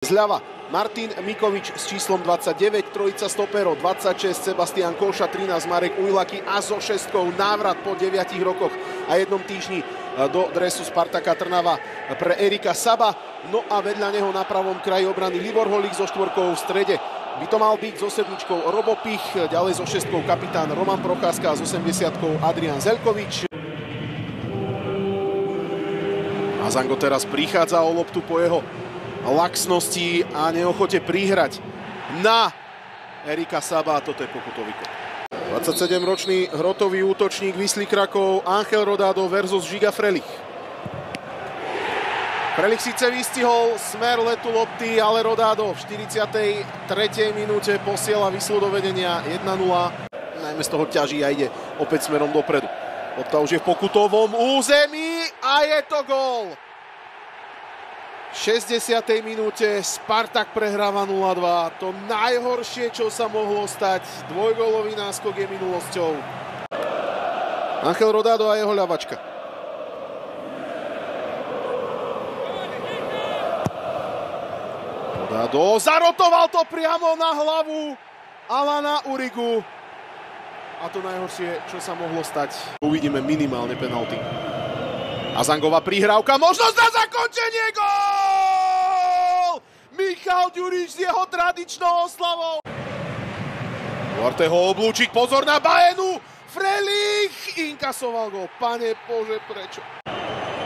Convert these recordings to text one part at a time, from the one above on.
Zľava Martin Mikovič s číslom 29, trojica stoperov 26, Sebastian Koša, 13 Marek Ujlaky a so šestkou návrat po 9 rokoch a jednom týždni do dresu Spartaka Trnava pre Erika Saba. No a vedľa neho na pravom kraji obrany Libor Holík so štvorkou, v strede by to mal byť so sedmičkou Robo Pich, ďalej so šestkou kapitán Roman Procházka a s 80-kou Adrian Zelkovič. Hazango teraz prichádza o loptu po jeho laxnosti a neochote prihrať na Erika Saba. Toto je pokutový kop. 27-ročný hrotový útočník Wisly Krakov Ángel Rodado versus Žiga Frelich. Frelich síce vystihol smer letu lopty, ale Rodado v 43. minúte posiela Wislu do vedenia 1-0. Najmä z toho ťaží a ide opäť smerom dopredu. Lopta už je v pokutovom území a je to gól! V 60. minúte Spartak prehráva 0-2. To najhoršie, čo sa mohlo stať. Dvojgólový náskok je minulosťou. Ángel Rodado a jeho ľavačka. Rodado zarotoval to priamo na hlavu Alana Urigu. A to najhoršie, čo sa mohlo stať. Uvidíme minimálne penalty. Hazangová prihrávka, možnosť na zakončenie, gól! Michal Ďuriš s jeho tradičnou oslavou. Duarteho oblúčik, pozor na Baenu, Frelich inkasoval gól. Pane Bože, prečo?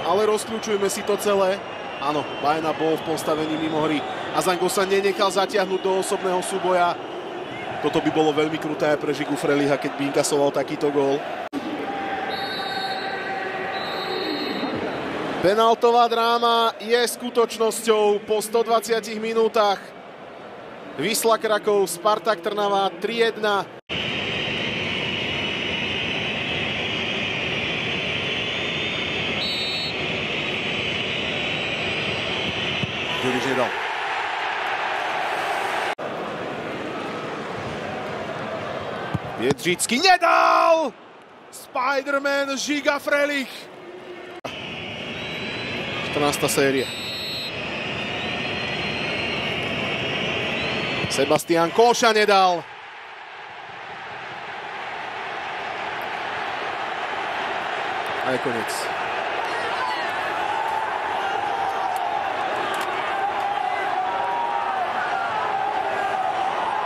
Ale rozkľúčujeme si to celé. Áno, Baena bol v postavení mimo hry. Hazango sa nenechal zatiahnuť do osobného súboja. Toto by bolo veľmi kruté aj pre Žigu Frelicha, keď by inkasoval takýto gól. Penaltová dráma je skutočnosťou po 120 minútach. Wisla Krakov, Spartak Trnava 3-1. Ďuriš nedal. Biedřický nedal! Spiderman Žiga Frelich. 14. séria. Sebastian Koša nedal. A je koniec.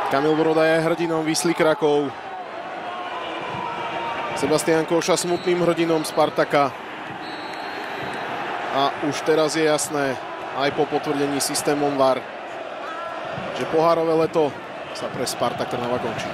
Kamil Broda je hrdinom Wisly Krakov. Sebastian Koša smutným hrdinom Spartaka. A už teraz je jasné, aj po potvrdení systémom VAR, že pohárové leto sa pre Spartak Trnava končí.